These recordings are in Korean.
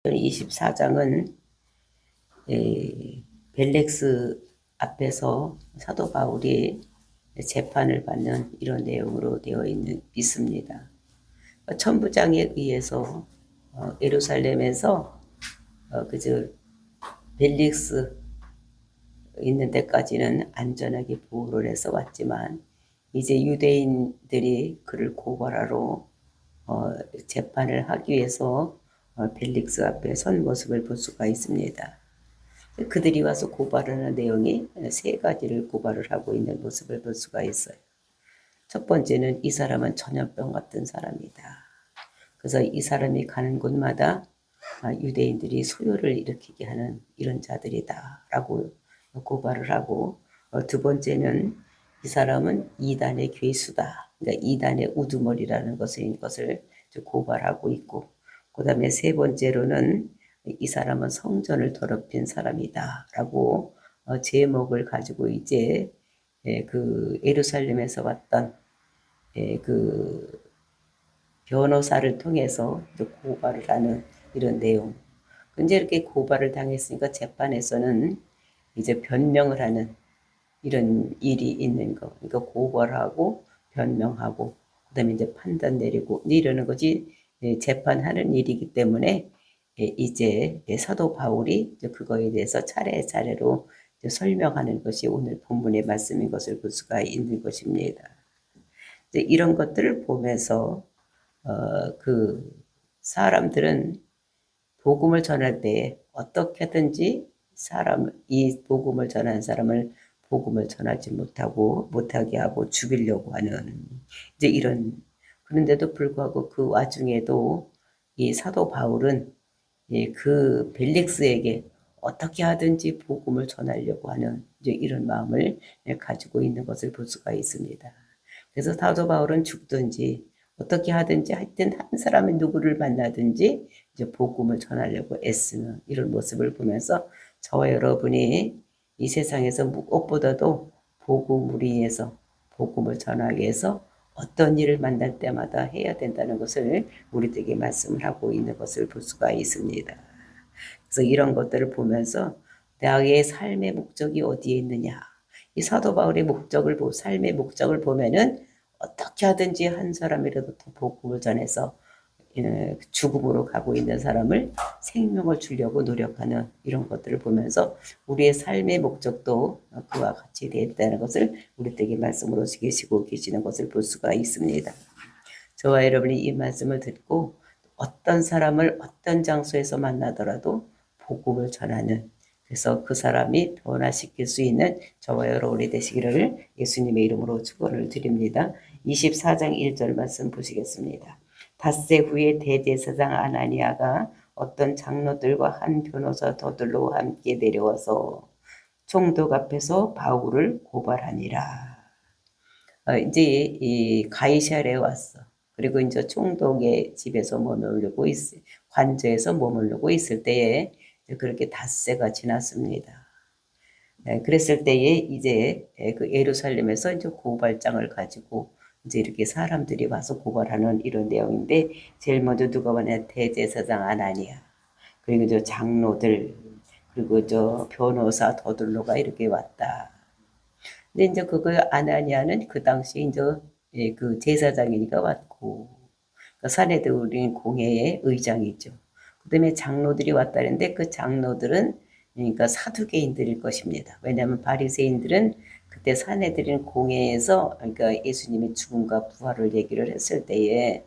사도행전 24장은 벨렉스 앞에서 사도 바울이 재판을 받는 이런 내용으로 되어 있습니다. 천부장에 의해서 예루살렘에서 그저 벨릭스 있는 데까지는 안전하게 보호를 해서 왔지만 이제 유대인들이 그를 고발하러 재판을 하기 위해서 벨릭스 앞에 선 모습을 볼 수가 있습니다. 그들이 와서 고발하는 내용이 세 가지를 고발을 하고 있는 모습을 볼 수가 있어요. 첫 번째는 이 사람은 전염병 같은 사람이다. 그래서 이 사람이 가는 곳마다 유대인들이 소요를 일으키게 하는 이런 자들이다 라고 고발을 하고, 두 번째는 이 사람은 이단의 괴수다, 그러니까 이단의 우두머리라는 것을 고발하고 있고, 그 다음에 세 번째로는 이 사람은 성전을 더럽힌 사람이다 라고 제목을 가지고 이제 그 예루살렘에서 왔던 그 변호사를 통해서 고발을 하는 이런 내용. 근데 이렇게 고발을 당했으니까 재판에서는 이제 변명을 하는 이런 일이 있는 거. 그러니까 고발하고 변명하고 그다음에 이제 판단 내리고 이러는 것이 재판하는 일이기 때문에 이제 사도 바울이 그거에 대해서 차례차례로 설명하는 것이 오늘 본문의 말씀인 것을 볼 수가 있는 것입니다. 이런 것들을 보면서 그 사람들은 복음을 전할 때 어떻게든지 이 복음을 전하는 사람을 복음을 전하지 못하게 하고 죽이려고 하는 이제 이런, 그런데도 불구하고 그 와중에도 이 사도 바울은 그 벨릭스에게 어떻게 하든지 복음을 전하려고 하는 이제 이런 마음을 가지고 있는 것을 볼 수가 있습니다. 그래서 사도 바울은 죽든지 어떻게 하든지 하여튼 한 사람이 누구를 만나든지 이제 복음을 전하려고 애쓰는 이런 모습을 보면서 저와 여러분이 이 세상에서 무엇보다도 복음을 위해서 복음을 전하기 위해서 어떤 일을 만날 때마다 해야 된다는 것을 우리에게 말씀을 하고 있는 것을 볼 수가 있습니다. 그래서 이런 것들을 보면서 나의 삶의 목적이 어디에 있느냐, 이 사도 바울의 삶의 목적을 보면은 어떻게 하든지 한 사람이라도 더 복음을 전해서 죽음으로 가고 있는 사람을 생명을 주려고 노력하는 이런 것들을 보면서 우리의 삶의 목적도 그와 같이 되어 있다는 것을 우리에게 말씀으로 계시고 계시는 것을 볼 수가 있습니다. 저와 여러분이 이 말씀을 듣고 어떤 사람을 어떤 장소에서 만나더라도 복음을 전하는, 그래서 그 사람이 변화시킬 수 있는 저와 여러분이 되시기를 예수님의 이름으로 축원을 드립니다. 24장 1절 말씀 보시겠습니다. 닷새 후에 대제사장 아나니아가 어떤 장로들과 한 변호사 더들로 함께 내려와서 총독 앞에서 바울을 고발하니라. 이제 이 가이사랴에 왔어. 그리고 이제 총독의 집에서 관저에서 머무르고 있을 때에 그렇게 닷새가 지났습니다. 그랬을 때에 이제 그 예루살렘에서 이제 고발장을 가지고 이제 이렇게 사람들이 와서 고발하는 이런 내용인데, 제일 먼저 누가 왔냐? 대제사장 아나니아, 그리고 저 장로들, 그리고 저 변호사 더들로가 이렇게 왔다. 근데 이제 그거 아나니아는 그 당시 이제 그 제사장이니까 왔고, 그 사내들인 공회의 의장이죠. 그다음에 장로들이 왔다는데 그 장로들은 그러니까 사두개인들일 것입니다. 왜냐하면 바리새인들은 그때 사내들인 공회에서 그러니까 예수님의 죽음과 부활을 얘기를 했을 때에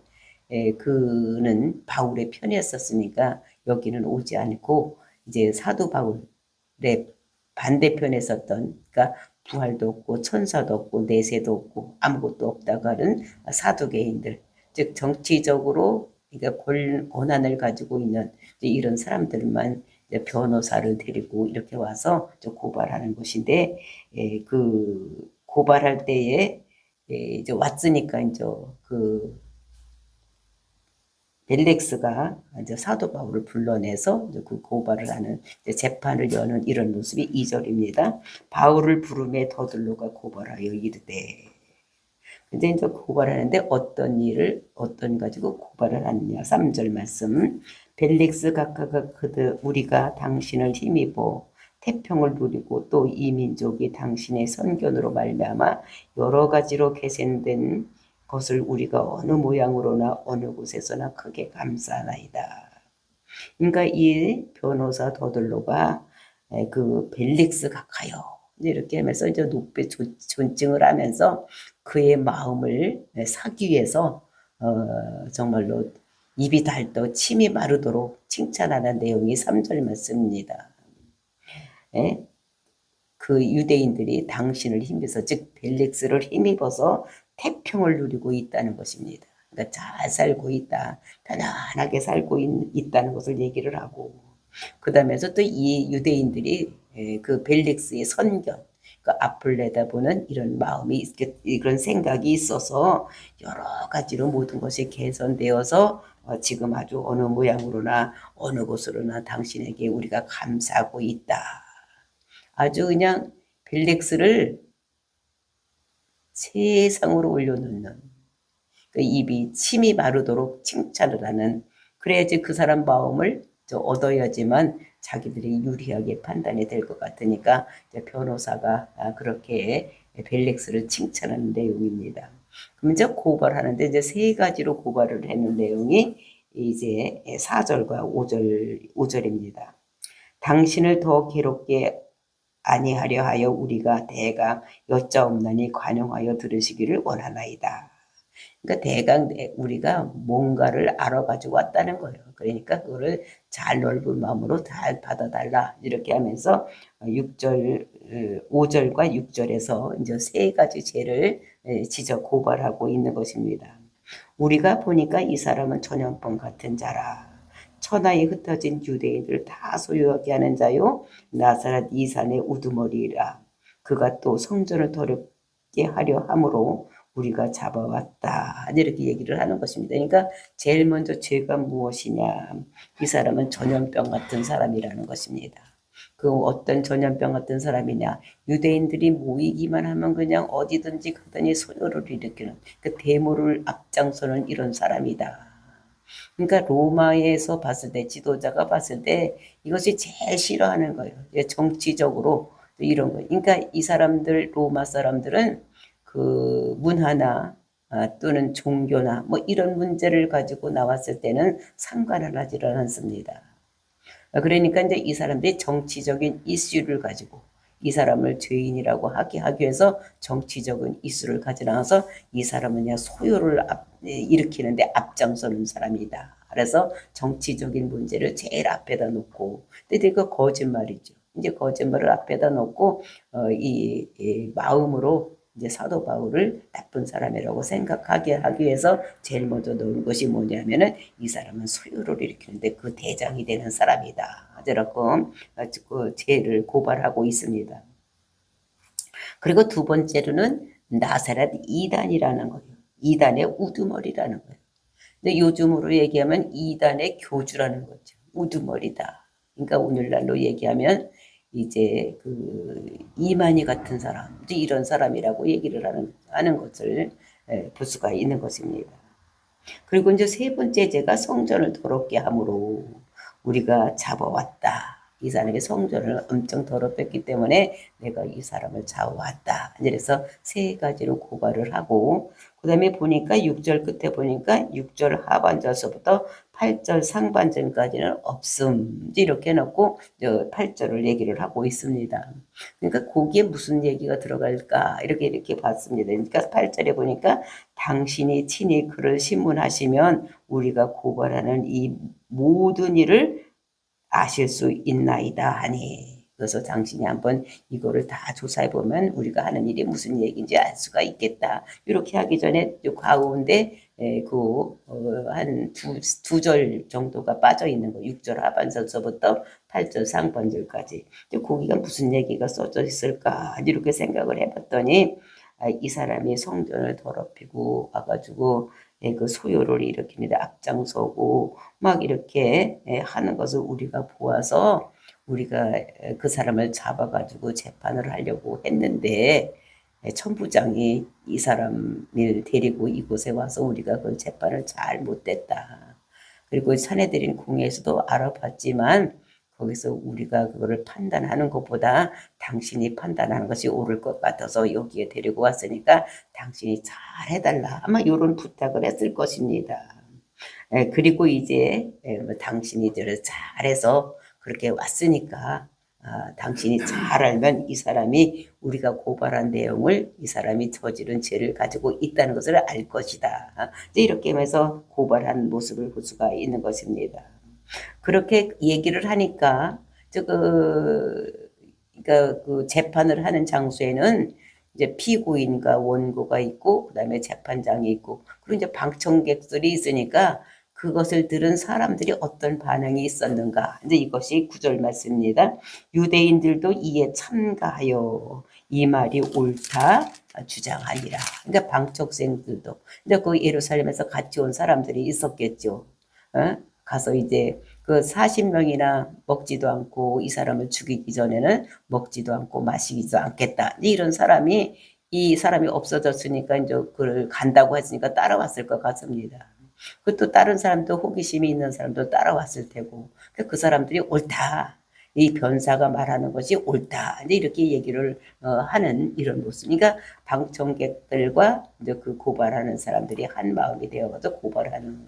그는 바울의 편이었었으니까 여기는 오지 않고 이제 사도 바울의 반대편에 섰던, 그러니까 부활도 없고 천사도 없고 내세도 없고 아무것도 없다고 하는 사두개인들, 즉 정치적으로 그러니까 권한을 가지고 있는 이런 사람들만 변호사를 데리고 이렇게 와서 고발하는 것인데, 그 고발할 때에 이제 왔으니까 이제 그 벨렉스가 이제 사도 바울을 불러내서 이제 그 고발을 하는 재판을 여는 이런 모습이 2절입니다. 바울을 부르매 더들로가 고발하여 이르되. 근데 이제 고발하는데 어떤 일을 어떤 가지고 고발을 하느냐. 3절 말씀. 벨릭스 각하가 그들 우리가 당신을 힘입어 태평을 누리고 또 이 민족이 당신의 선견으로 말미암아 여러 가지로 개선된 것을 우리가 어느 모양으로나 어느 곳에서나 크게 감사하나이다. 그러니까 이 변호사 더들로가 그 벨릭스 각하여 이렇게 하면서 이제 높이 존칭을 하면서 그의 마음을 사기 위해서 정말로 입이 닳도 침이 마르도록 칭찬하는 내용이 3절 말씀입니다. 예? 그 유대인들이 당신을 힘입어서 즉 벨릭스를 힘입어서 태평을 누리고 있다는 것입니다. 그러니까 잘 살고 있다, 편안하게 살고 있다는 것을 얘기를 하고 그 다음에서 또 이 유대인들이 그 벨릭스의 선견 그 앞을 내다보는 이런 마음이 이런 생각이 있어서 여러 가지로 모든 것이 개선되어서 지금 아주 어느 모양으로나 어느 곳으로나 당신에게 우리가 감사하고 있다. 아주 그냥 벨릭스를 세상으로 올려놓는 그 입이 침이 마르도록 칭찬을 하는 그래야지 그 사람 마음을 얻어야지만 자기들이 유리하게 판단이 될 것 같으니까 변호사가 그렇게 벨릭스를 칭찬하는 내용입니다. 그럼 이제 고발하는데 이제 세 가지로 고발을 하는 내용이 이제 4절과 5절입니다. 당신을 더 괴롭게 아니하려 하여 우리가 대강 여짜옵나니 관용하여 들으시기를 원하나이다. 그러니까 대강 우리가 뭔가를 알아가지고 왔다는 거예요. 그러니까 그거를 잘 넓은 마음으로 잘 받아달라 이렇게 하면서 6절, 5절과 6절에서 이제 세 가지 죄를 지적 고발하고 있는 것입니다. 우리가 보니까 이 사람은 전염병 같은 자라. 천하에 흩어진 유대인들 다 소유하게 하는 자요 나사렛 이산의 우두머리라. 그가 또 성전을 더럽게 하려 함으로 우리가 잡아왔다. 이렇게 얘기를 하는 것입니다. 그러니까 제일 먼저 죄가 무엇이냐. 이 사람은 전염병 같은 사람이라는 것입니다. 그 어떤 전염병 같은 사람이냐. 유대인들이 모이기만 하면 그냥 어디든지 가더니 소요를 일으키는 그 대모를 앞장서는 이런 사람이다. 그러니까 로마에서 봤을 때 지도자가 봤을 때 이것이 제일 싫어하는 거예요. 정치적으로 이런 거. 그러니까 이 사람들 로마 사람들은 그 문화나 또는 종교나 뭐 이런 문제를 가지고 나왔을 때는 상관을 하지를 않습니다. 그러니까 이제 이 사람들이 정치적인 이슈를 가지고 이 사람을 죄인이라고 하기 위해서 정치적인 이슈를 가지나와서 이 사람은 그냥 소요를 일으키는데 앞장서는 사람이다. 그래서 정치적인 문제를 제일 앞에다 놓고, 근데 그 거짓말이죠. 이제 거짓말을 앞에다 놓고 이 마음으로 이제 사도 바울을 나쁜 사람이라고 생각하게 하기 위해서 제일 먼저 놓은 것이 뭐냐면은 이 사람은 소유를 일으키는데 그 대장이 되는 사람이다. 저렇게 그 죄를 고발하고 있습니다. 그리고 두 번째로는 나사렛 이단이라는 거예요. 이단의 우두머리라는 거예요. 근데 요즘으로 얘기하면 이단의 교주라는 거죠. 우두머리다. 그러니까 오늘날로 얘기하면 이제 그 이만희 같은 사람, 이런 사람이라고 얘기를 하는 것을 볼 수가 있는 것입니다. 그리고 이제 세 번째 죄가 성전을 더럽게 함으로 우리가 잡아왔다. 이 사람이 성전을 엄청 더럽혔기 때문에 내가 이 사람을 잡아왔다. 그래서 세 가지로 고발을 하고 그 다음에 보니까 6절 끝에 보니까 6절 하반절서부터 8절 상반절까지는 없음 이렇게 해놓고 8절을 얘기를 하고 있습니다. 그러니까 거기에 무슨 얘기가 들어갈까 이렇게 봤습니다. 그러니까 8절에 보니까 당신이 친히 그를 신문하시면 우리가 고발하는 이 모든 일을 아실 수 있나이다 하니 그래서 당신이 한번 이거를 다 조사해보면 우리가 하는 일이 무슨 얘기인지 알 수가 있겠다. 이렇게 하기 전에 가운데 한 두 절 정도가 빠져 있는 거 6절 하반절서부터 8절 상반절까지 거기가 무슨 얘기가 써져 있을까 이렇게 생각을 해봤더니 이 사람이 성전을 더럽히고 와가지고 그 소요를 일으킵니다. 앞장서고 막 이렇게 하는 것을 우리가 보아서 우리가 그 사람을 잡아가지고 재판을 하려고 했는데 천부장이 이 사람을 데리고 이곳에 와서 우리가 그 재판을 잘 못했다. 그리고 사내들인 궁에서도 알아봤지만 거기서 우리가 그거를 판단하는 것보다 당신이 판단하는 것이 옳을 것 같아서 여기에 데리고 왔으니까 당신이 잘 해달라. 아마 이런 부탁을 했을 것입니다. 그리고 이제 뭐 당신이 이제 잘해서 그렇게 왔으니까 당신이 잘 알면 이 사람이 우리가 고발한 내용을 이 사람이 저지른 죄를 가지고 있다는 것을 알 것이다. 이제 이렇게 하면서 고발한 모습을 볼 수가 있는 것입니다. 그렇게 얘기를 하니까 그러니까 그 재판을 하는 장소에는 이제 피고인과 원고가 있고 그다음에 재판장이 있고 그리고 이제 방청객들이 있으니까 그것을 들은 사람들이 어떤 반응이 있었는가. 이제 이것이 구절 말씀입니다. 유대인들도 이에 참가하여 이 말이 옳다 주장하니라. 그러니까 방청생들도. 근데 그 예루살렘에서 같이 온 사람들이 있었겠죠. 가서 이제 그 40명이나 먹지도 않고 이 사람을 죽이기 전에는 먹지도 않고 마시지도 않겠다. 이런 사람이 이 사람이 없어졌으니까 이제 그를 간다고 했으니까 따라왔을 것 같습니다. 그것도 다른 사람도 호기심이 있는 사람도 따라왔을 테고 그 사람들이 옳다. 이 변사가 말하는 것이 옳다. 이제 이렇게 얘기를 하는 이런 모습. 그러니까 방청객들과 이제 그 고발하는 사람들이 한 마음이 되어서 고발하는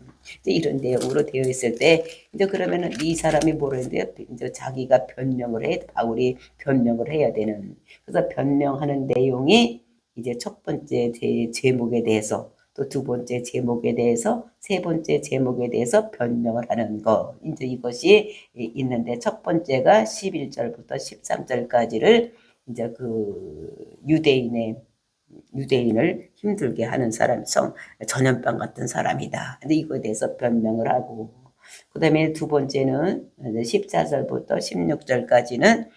이제 이런 내용으로 되어 있을 때 이제 그러면은 이 사람이 뭐랬는데요? 이제 자기가 변명을 해 바울이 변명을 해야 되는. 그래서 변명하는 내용이 이제 첫 번째 제목에 대해서 또 두 번째 제목에 대해서 세 번째 제목에 대해서 변명을 하는 거. 이제 이것이 있는데 첫 번째가 11절부터 13절까지를 이제 그 유대인을 힘들게 하는 사람, 전염병 같은 사람이다. 근데 이거에 대해서 변명을 하고, 그 다음에 두 번째는 14절부터 16절까지는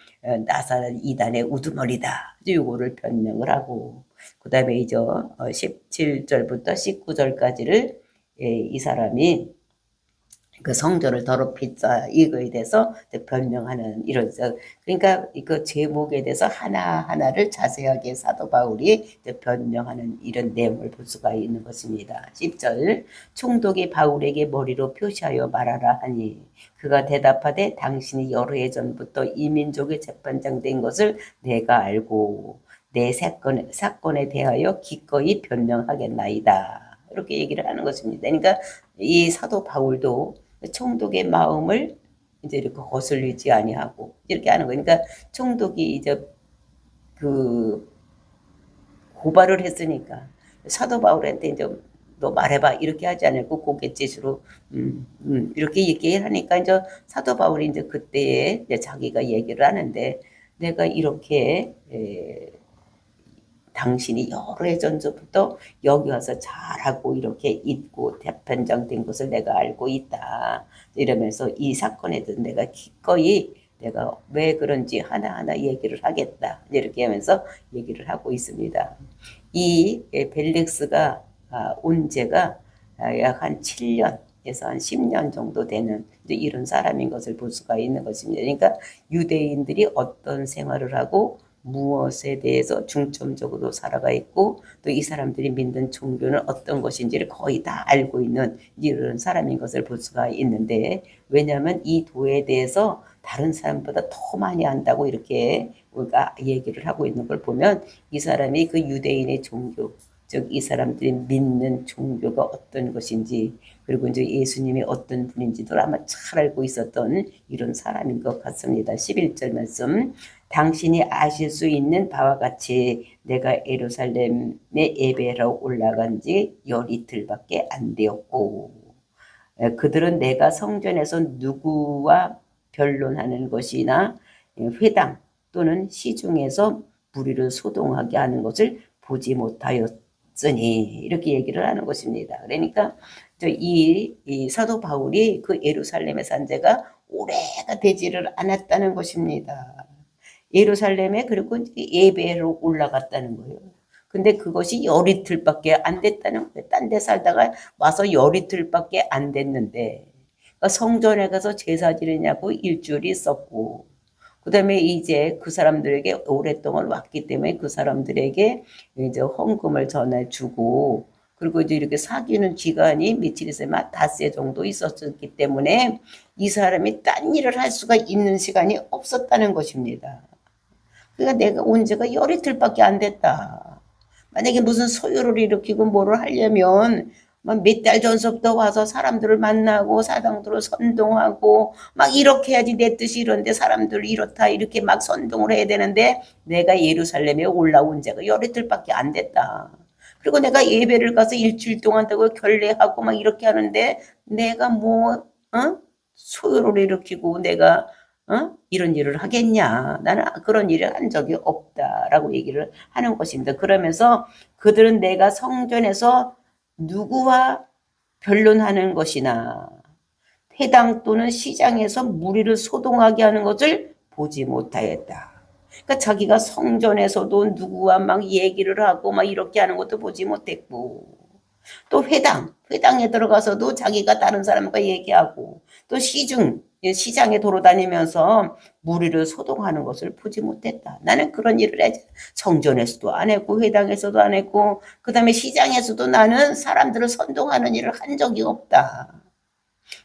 나사렛 이단의 우두머리다. 이거를 변명을 하고, 그 다음에 이제 17절부터 19절까지를 이 사람이 그 성전을 더럽혔다 이거에 대해서 변명하는 이런 그러니까 그 제목에 대해서 하나하나를 자세하게 사도 바울이 변명하는 이런 내용을 볼 수가 있는 것입니다. 10절 총독이 바울에게 머리로 표시하여 말하라 하니 그가 대답하되 당신이 여러 해 전부터 이 민족의 재판장 된 것을 내가 알고 내 사건에 대하여 기꺼이 변명하겠나이다. 이렇게 얘기를 하는 것입니다. 그러니까 이 사도 바울도 총독의 마음을 이제 이렇게 거슬리지 아니하고 이렇게 하는 거예요. 그러니까 총독이 이제 그 고발을 했으니까 사도 바울한테 이제 너 말해봐 이렇게 하지 않고 고갯짓으로 이렇게 얘기하니까 이제 사도 바울이 이제 그때에 이제 자기가 얘기를 하는데 내가 이렇게 당신이 여러 해 전부터 여기 와서 잘하고 이렇게 있고 재판장 된 것을 내가 알고 있다. 이러면서 이 사건에 대해서 내가 기꺼이 내가 왜 그런지 하나하나 얘기를 하겠다. 이렇게 하면서 얘기를 하고 있습니다. 이 벨릭스가 온 지가 약 한 7년에서 한 10년 정도 되는 이런 사람인 것을 볼 수가 있는 것입니다. 그러니까 유대인들이 어떤 생활을 하고 무엇에 대해서 중점적으로 살아가 있고 또 이 사람들이 믿는 종교는 어떤 것인지를 거의 다 알고 있는 이런 사람인 것을 볼 수가 있는데 왜냐하면 이 도에 대해서 다른 사람보다 더 많이 안다고 이렇게 우리가 얘기를 하고 있는 걸 보면 이 사람이 그 유대인의 종교 즉 이 사람들이 믿는 종교가 어떤 것인지 그리고 이제 예수님이 어떤 분인지도 아마 잘 알고 있었던 이런 사람인 것 같습니다. 11절 말씀 당신이 아실 수 있는 바와 같이 내가 예루살렘에 예배하러 올라간 지 열 이틀밖에 안 되었고 그들은 내가 성전에서 누구와 변론하는 것이나 회당 또는 시중에서 무리를 소동하게 하는 것을 보지 못하였으니 이렇게 얘기를 하는 것입니다. 그러니까 이 사도 바울이 그 예루살렘에 산 지가 오래가 되지를 않았다는 것입니다. 예루살렘에 그리고 예배로 올라갔다는 거예요. 근데 그것이 열 이틀밖에 안 됐다는 거예요. 딴 데 살다가 와서 열 이틀밖에 안 됐는데 그러니까 성전에 가서 제사 지내냐고 일주일이 있었고 그 다음에 이제 그 사람들에게 오랫동안 왔기 때문에 그 사람들에게 이제 헌금을 전해주고 그리고 이제 이렇게 사귀는 기간이 며칠 있어요. 닷새 정도 있었기 때문에 이 사람이 딴 일을 할 수가 있는 시간이 없었다는 것입니다. 그러니까 내가 온 지가 열 이틀밖에 안 됐다. 만약에 무슨 소요를 일으키고 뭐를 하려면 몇 달 전서부터 와서 사람들을 만나고 사당들을 선동하고 막 이렇게 해야지 내 뜻이 이런데 사람들 이렇다 이렇게 막 선동을 해야 되는데 내가 예루살렘에 올라온 지가 열 이틀밖에 안 됐다. 그리고 내가 예배를 가서 일주일 동안 되고 결례하고 막 이렇게 하는데 내가 소요를 일으키고 내가 이런 일을 하겠냐. 나는 그런 일을 한 적이 없다라고 얘기를 하는 것입니다. 그러면서 그들은 내가 성전에서 누구와 변론하는 것이나 회당 또는 시장에서 무리를 소동하게 하는 것을 보지 못하였다. 그러니까 자기가 성전에서도 누구와 막 얘기를 하고 막 이렇게 하는 것도 보지 못했고, 또 회당에 들어가서도 자기가 다른 사람과 얘기하고, 또 시장에 돌아다니면서 무리를 소동하는 것을 보지 못했다. 나는 그런 일을 하지. 성전에서도 안 했고 회당에서도 안 했고 그 다음에 시장에서도 나는 사람들을 선동하는 일을 한 적이 없다.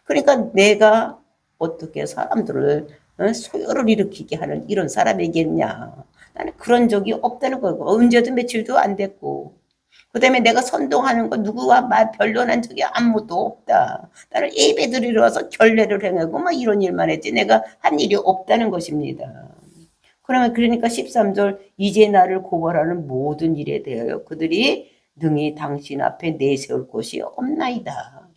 그러니까 내가 어떻게 사람들을 소요를 일으키게 하는 이런 사람이겠냐. 나는 그런 적이 없다는 거고 언제도 며칠도 안 됐고 그 다음에 내가 선동하는 거 누구와 변론한 적이 아무도 없다. 나는 예배 드리러 와서 결례를 행하고 막 이런 일만 했지 내가 한 일이 없다는 것입니다. 그러니까 13절 이제 나를 고발하는 모든 일에 대하여 그들이 능히 당신 앞에 내세울 곳이 없나이다.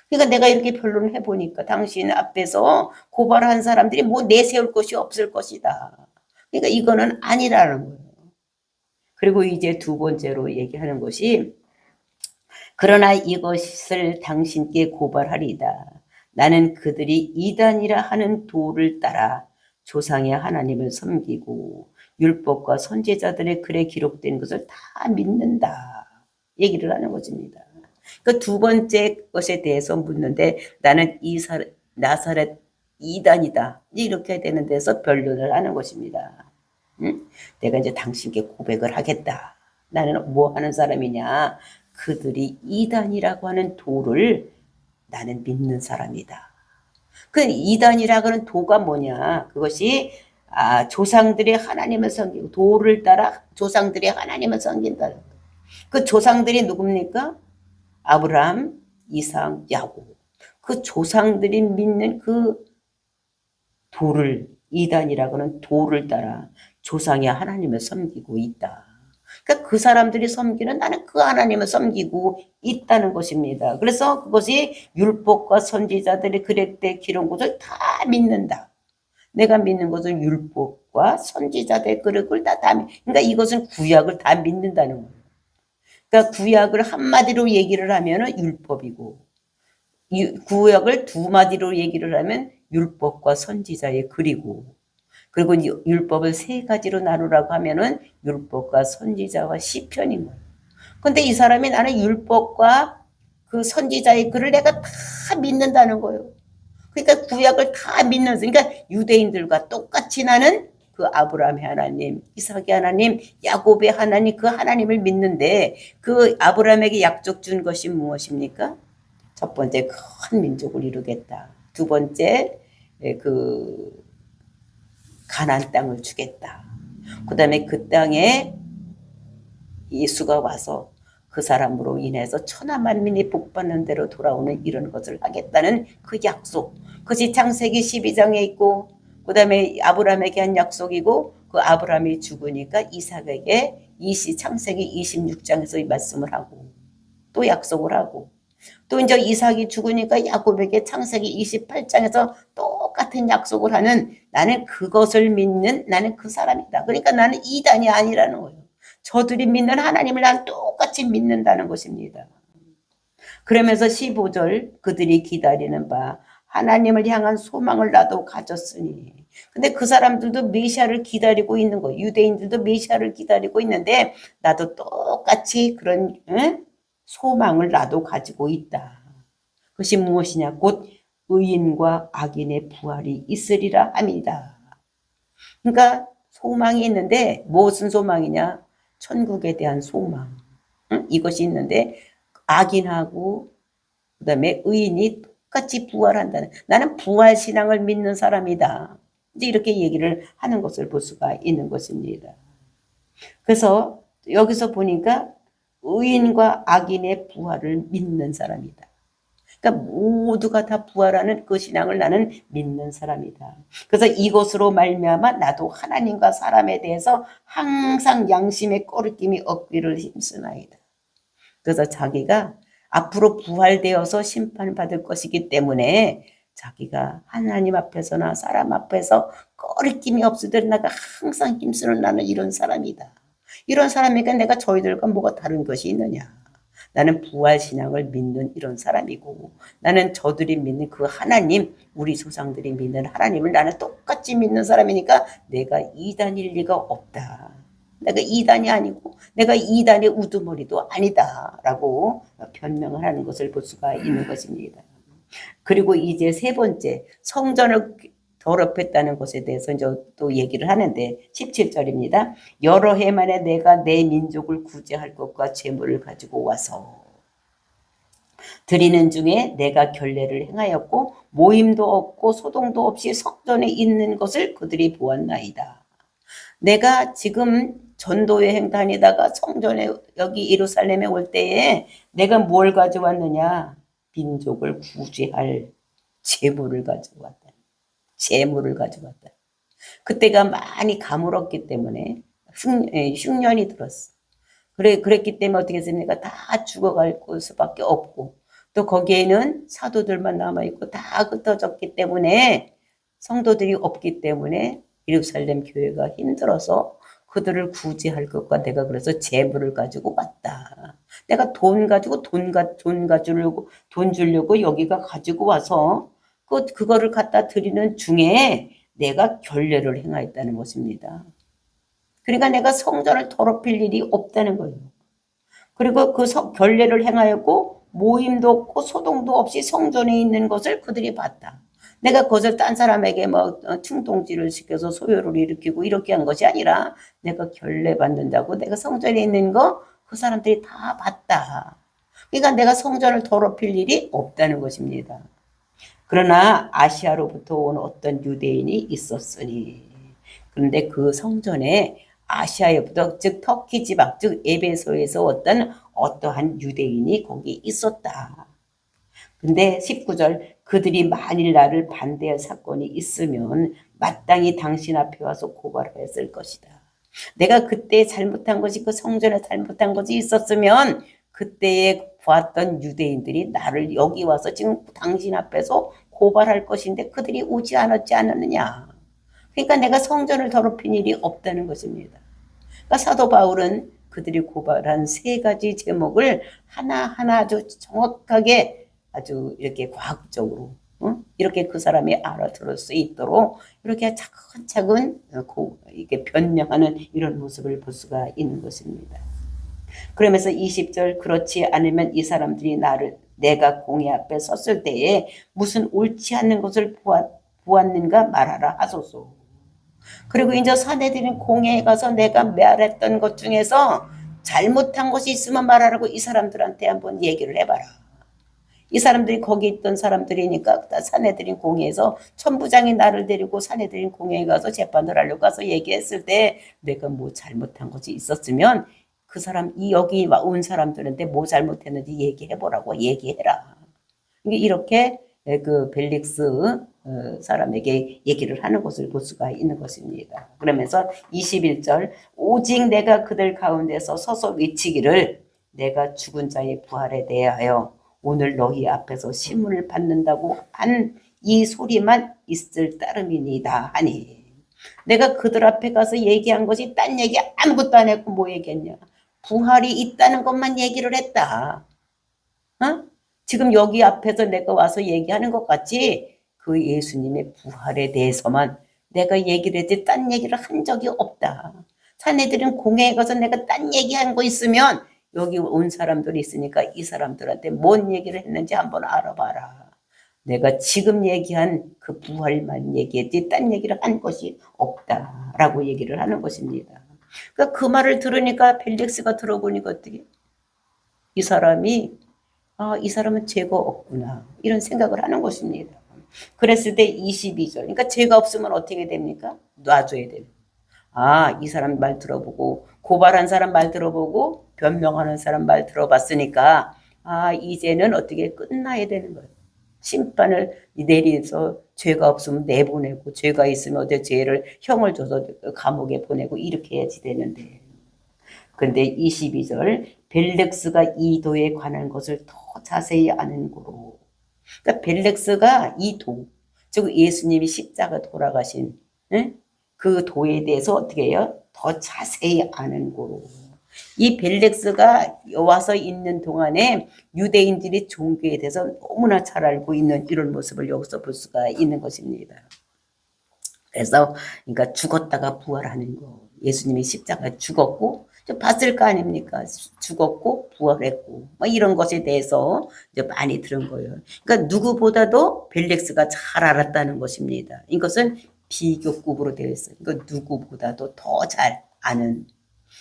그러니까 내가 이렇게 변론을 해보니까 당신 앞에서 고발한 사람들이 뭐 내세울 곳이 없을 것이다. 그러니까 이거는 아니라는 거예요. 그리고 이제 두 번째로 얘기하는 것이 그러나 이것을 당신께 고발하리이다. 나는 그들이 이단이라 하는 도를 따라 조상의 하나님을 섬기고 율법과 선지자들의 글에 기록된 것을 다 믿는다. 얘기를 하는 것입니다. 그 두 번째 것에 대해서 묻는데 나는 나사렛 이단이다. 이렇게 되는 데서 변론을 하는 것입니다. 내가 이제 당신께 고백을 하겠다. 나는 뭐 하는 사람이냐. 그들이 이단이라고 하는 도를 나는 믿는 사람이다. 그 이단이라고 하는 도가 뭐냐. 그것이 조상들의 하나님을 섬기고 도를 따라 조상들의 하나님을 섬긴다. 그 조상들이 누굽니까? 아브라함, 이삭, 야곱. 그 조상들이 믿는 그 도를 이단이라고 하는 도를 따라 조상의 하나님을 섬기고 있다. 그러니까 그 사람들이 섬기는 나는 그 하나님을 섬기고 있다는 것입니다. 그래서 그것이 율법과 선지자들의 글에 기록한 것을 다 믿는다. 내가 믿는 것은 율법과 선지자들의 글을 다 그러니까 이것은 구약을 다 믿는다는 거예요. 그러니까 구약을 한마디로 얘기를 하면 율법이고 구약을 두 마디로 얘기를 하면 율법과 선지자의 글이고 그리고 율법을 세 가지로 나누라고 하면은 율법과 선지자와 시편인 거예요. 근데 이 사람이 나는 율법과 그 선지자의 글을 내가 다 믿는다는 거예요. 그러니까 구약을 다 믿는, 그러니까 유대인들과 똑같이 나는 그 아브라함의 하나님, 이삭의 하나님, 야곱의 하나님, 그 하나님을 믿는데 그 아브라함에게 약속 준 것이 무엇입니까? 첫 번째 큰 민족을 이루겠다. 두 번째 그 가나안 땅을 주겠다. 그 다음에 그 땅에 예수가 와서 그 사람으로 인해서 천하 만민이 복받는 대로 돌아오는 이런 것을 하겠다는 그 약속. 그것이 창세기 12장에 있고 그 다음에 아브라함에게 한 약속이고 그 아브라함이 죽으니까 이삭에게 창세기 26장에서 이 말씀을 하고 또 약속을 하고 또 이제 이삭이 죽으니까 야곱에게 창세기 28장에서 똑같은 약속을 하는 나는 그것을 믿는 나는 그 사람이다. 그러니까 나는 이단이 아니라는 거예요. 저들이 믿는 하나님을 난 똑같이 믿는다는 것입니다. 그러면서 15절 그들이 기다리는 바 하나님을 향한 소망을 나도 가졌으니 근데 그 사람들도 메시아를 기다리고 있는 거예요. 유대인들도 메시아를 기다리고 있는데 나도 똑같이 그런 소망을 나도 가지고 있다. 그것이 무엇이냐? 곧 의인과 악인의 부활이 있으리라 함이다. 그러니까 소망이 있는데 무슨 소망이냐? 천국에 대한 소망. 이것이 있는데 악인하고 그다음에 의인이 똑같이 부활한다는, 나는 부활 신앙을 믿는 사람이다. 이제 이렇게 얘기를 하는 것을 볼 수가 있는 것입니다. 그래서 여기서 보니까 의인과 악인의 부활을 믿는 사람이다. 그러니까 모두가 다 부활하는 그 신앙을 나는 믿는 사람이다. 그래서 이것으로 말미암아 나도 하나님과 사람에 대해서 항상 양심의 꺼리낌이 없기를 힘쓰나이다. 그래서 자기가 앞으로 부활되어서 심판받을 것이기 때문에 자기가 하나님 앞에서나 사람 앞에서 꺼리낌이 없으되 내가 항상 힘쓰는 나는 이런 사람이다. 이런 사람이니까 내가 저희들과 뭐가 다른 것이 있느냐. 나는 부활신앙을 믿는 이런 사람이고, 나는 저들이 믿는 그 하나님, 우리 조상들이 믿는 하나님을 나는 똑같이 믿는 사람이니까 내가 이단일 리가 없다. 내가 이단이 아니고 내가 이단의 우두머리도 아니다 라고 변명을 하는 것을 볼 수가 있는 것입니다. 그리고 이제 세 번째, 성전을 더럽혔다는 것에 대해서 이제 또 얘기를 하는데 17절입니다. 여러 해 만에 내가 내 민족을 구제할 것과 재물을 가지고 와서 드리는 중에 내가 결례를 행하였고 모임도 없고 소동도 없이 성전에 있는 것을 그들이 보았나이다. 내가 지금 전도여행 다니다가 성전에 여기 예루살렘에 올 때에 내가 뭘 가져왔느냐? 민족을 구제할 재물을 가져왔다. 재물을 가져왔다. 그때가 많이 가물었기 때문에 흉년이 들었어. 그랬기 때문에 어떻게 했습니까? 다 죽어갈 수밖에 없고 또 거기에는 사도들만 남아있고 다 흩어졌기 때문에 성도들이 없기 때문에 예루살렘 교회가 힘들어서 그들을 구제할 것과 내가 그래서 재물을 가지고 왔다. 내가 돈 가지고 돈 주려고 여기가 가지고 와서 그거를 갖다 드리는 중에 내가 결례를 행하였다는 것입니다. 그러니까 내가 성전을 더럽힐 일이 없다는 거예요. 그리고 그 결례를 행하였고 모임도 없고 소동도 없이 성전에 있는 것을 그들이 봤다. 내가 그것을 딴 사람에게 뭐 충동질을 시켜서 소요를 일으키고 이렇게 한 것이 아니라 내가 결례 받는다고 내가 성전에 있는 거 그 사람들이 다 봤다. 그러니까 내가 성전을 더럽힐 일이 없다는 것입니다. 그러나 아시아로부터 온 어떤 유대인이 있었으니, 그런데 그 성전에 아시아로부터 즉 터키 지방 즉 에베소에서 어떤 어떠한 유대인이 거기 있었다. 근데 19절 그들이 만일 나를 반대할 사건이 있으면 마땅히 당신 앞에 와서 고발했을 것이다. 내가 그때 잘못한 것이 그 성전에 잘못한 것이 있었으면 그때에 보았던 유대인들이 나를 여기 와서 지금 당신 앞에서 고발할 것인데 그들이 오지 않았지 않았느냐. 그러니까 내가 성전을 더럽힌 일이 없다는 것입니다. 그러니까 사도 바울은 그들이 고발한 세 가지 제목을 하나하나 아주 정확하게 아주 이렇게 과학적으로 이렇게 그 사람이 알아들을 수 있도록 이렇게 차근차근 이렇게 변명하는 이런 모습을 볼 수가 있는 것입니다. 그러면서 20절 그렇지 않으면 이 사람들이 내가 공회 앞에 섰을 때에 무슨 옳지 않는 것을 보았는가 말하라 하소서. 그리고 이제 사내들인 공회에 가서 내가 말했던 것 중에서 잘못한 것이 있으면 말하라고 이 사람들한테 한번 얘기를 해봐라. 이 사람들이 거기 있던 사람들이니까 사내들인 공회에서 천부장이 나를 데리고 사내들인 공회에 가서 재판을 하려고 가서 얘기했을 때 내가 뭐 잘못한 것이 있었으면 그 사람 여기 온 사람들한테 뭐 잘못했는지 얘기해보라고 얘기해라. 이렇게 그 벨릭스 사람에게 얘기를 하는 것을 볼 수가 있는 것입니다. 그러면서 21절 오직 내가 그들 가운데서 서서 외치기를 내가 죽은 자의 부활에 대하여 오늘 너희 앞에서 신문을 받는다고 한 이 소리만 있을 따름이니다 하니 내가 그들 앞에 가서 얘기한 것이 딴 얘기 아무것도 안 했고 뭐 얘기했냐. 부활이 있다는 것만 얘기를 했다. 지금 여기 앞에서 내가 와서 얘기하는 것 같지 그 예수님의 부활에 대해서만 내가 얘기를 했지 딴 얘기를 한 적이 없다. 자네들은 공회에 가서 내가 딴 얘기한 거 있으면 여기 온 사람들이 있으니까 이 사람들한테 뭔 얘기를 했는지 한번 알아봐라. 내가 지금 얘기한 그 부활만 얘기했지 딴 얘기를 한 것이 없다라고 얘기를 하는 것입니다. 그러니까 그 말을 들으니까 벨릭스가 들어보니까 어떻게 이 사람이 이 사람은 죄가 없구나. 이런 생각을 하는 것입니다. 그랬을 때 22절. 그러니까 죄가 없으면 어떻게 됩니까? 놔줘야 돼요. 이 사람 말 들어보고, 고발한 사람 말 들어보고, 변명하는 사람 말 들어봤으니까, 이제는 어떻게 끝나야 되는 거예요. 심판을 내리서 죄가 없으면 내보내고, 죄가 있으면 어제 죄를 형을 줘서 감옥에 보내고, 이렇게 해야지 되는데. 그런데 22절, 벨렉스가 이 도에 관한 것을 더 자세히 아는 고로. 그러니까 벨렉스가 이 도, 즉 예수님이 십자가 돌아가신 그 도에 대해서 어떻게 해요? 더 자세히 아는 고로. 이 벨렉스가 와서 있는 동안에 유대인들이 종교에 대해서 너무나 잘 알고 있는 이런 모습을 여기서 볼 수가 있는 것입니다. 그래서 그러니까 죽었다가 부활하는 거. 예수님이 십자가 죽었고 봤을 거 아닙니까? 죽었고 부활했고 뭐 이런 것에 대해서 이제 많이 들은 거예요. 그러니까 누구보다도 벨렉스가 잘 알았다는 것입니다. 이것은 비교급으로 되어 있어요. 그러니까 누구보다도 더 잘 아는.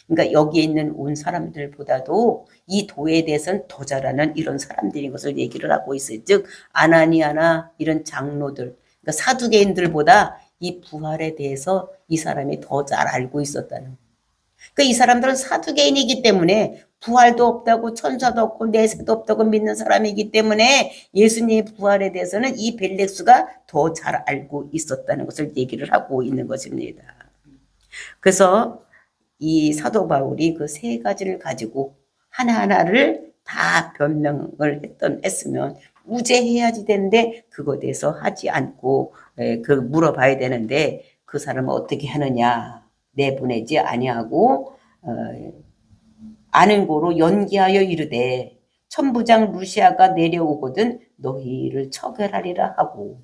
그러니까 여기에 있는 온 사람들보다도 이 도에 대해서는 더 잘 아는 이런 사람들인 것을 얘기를 하고 있어요. 즉 아나니아나 이런 장로들, 그러니까 사두개인들보다 이 부활에 대해서 이 사람이 더 잘 알고 있었다는. 그러니까 이 사람들은 사두개인이기 때문에 부활도 없다고 천사도 없고 내세도 없다고 믿는 사람이기 때문에 예수님의 부활에 대해서는 이 벨렉스가 더 잘 알고 있었다는 것을 얘기를 하고 있는 것입니다. 그래서 이 사도 바울이 그 세 가지를 가지고 하나하나를 다 변명을 했으면 우죄해야지 되는데 그거에 대해서 하지 않고 그 물어봐야 되는데 그 사람은 어떻게 하느냐. 내보내지 아니하고 아는 고로 연기하여 이르되 천부장 루시아가 내려오거든 너희를 처결하리라 하고.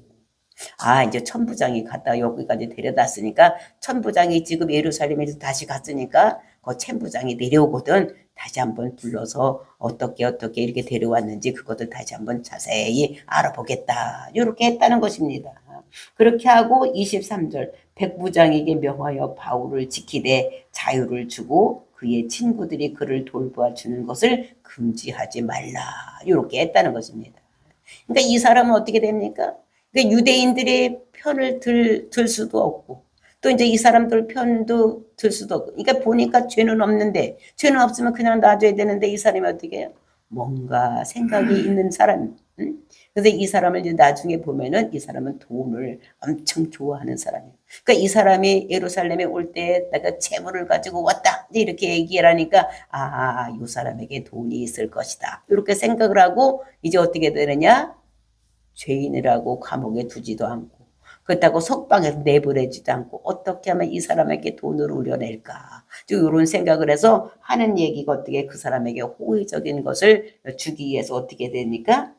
이제 천부장이 갔다 여기까지 데려다쓰니까 천부장이 지금 예루살렘에서 다시 갔으니까 그 천부장이 내려오거든 다시 한번 불러서 어떻게 이렇게 데려왔는지 그것도 다시 한번 자세히 알아보겠다. 이렇게 했다는 것입니다. 그렇게 하고 23절 백부장에게 명하여 바울을 지키되 자유를 주고 그의 친구들이 그를 돌보아주는 것을 금지하지 말라. 이렇게 했다는 것입니다. 그러니까 이 사람은 어떻게 됩니까? 그러니까 유대인들의 편을 들 수도 없고 또 이제 이 사람들 편도 들 수도 없고 그러니까 보니까 죄는 없는데 죄는 없으면 그냥 놔줘야 되는데 이 사람이 어떻게 해요? 뭔가 생각이 있는 사람. 그래서 이 사람을 이제 나중에 보면은 이 사람은 돈을 엄청 좋아하는 사람이에요. 그러니까 이 사람이 예루살렘에 올 때 내가 재물을 가지고 왔다 이렇게 얘기를 하니까 이 사람에게 돈이 있을 것이다 이렇게 생각을 하고 이제 어떻게 되느냐? 죄인이라고 감옥에 두지도 않고 그렇다고 석방해서 내보내지도 않고 어떻게 하면 이 사람에게 돈을 우려낼까 이런 생각을 해서 하는 얘기가 어떻게 그 사람에게 호의적인 것을 주기 위해서 어떻게 됩니까?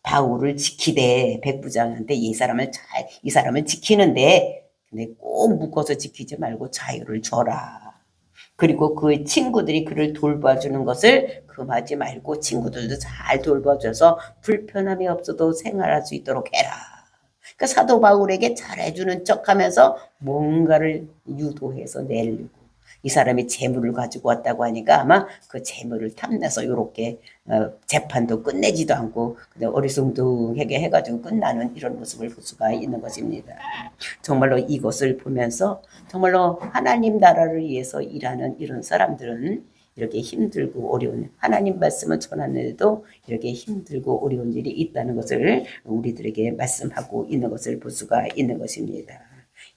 바울을 지키되 백부장한테 이 사람을 지키는데 근데 꼭 묶어서 지키지 말고 자유를 줘라. 그리고 그 친구들이 그를 돌봐주는 것을 금하지 말고 친구들도 잘 돌봐줘서 불편함이 없어도 생활할 수 있도록 해라. 그러니까 사도 바울에게 잘해주는 척하면서 뭔가를 유도해서 내려고 이 사람이 재물을 가지고 왔다고 하니까 아마 그 재물을 탐내서 이렇게 재판도 끝내지도 않고 그냥 어리둥둥하게 해가지고 끝나는 이런 모습을 볼 수가 있는 것입니다. 정말로 이것을 보면서 정말로 하나님 나라를 위해서 일하는 이런 사람들은 이렇게 힘들고 어려운 하나님 말씀을 전하는데도 이렇게 힘들고 어려운 일이 있다는 것을 우리들에게 말씀하고 있는 것을 볼 수가 있는 것입니다.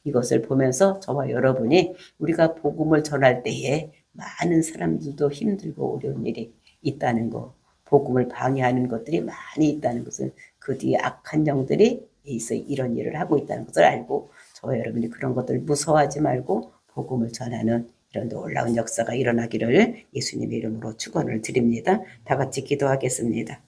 이것을 보면서 저와 여러분이 우리가 복음을 전할 때에 많은 사람들도 힘들고 어려운 일이 있다는 것, 복음을 방해하는 것들이 많이 있다는 것은 그 뒤에 악한 영들이 있어 이런 일을 하고 있다는 것을 알고 저와 여러분이 그런 것들을 무서워하지 말고 복음을 전하는 이런 놀라운 역사가 일어나기를 예수님의 이름으로 축원을 드립니다. 다 같이 기도하겠습니다.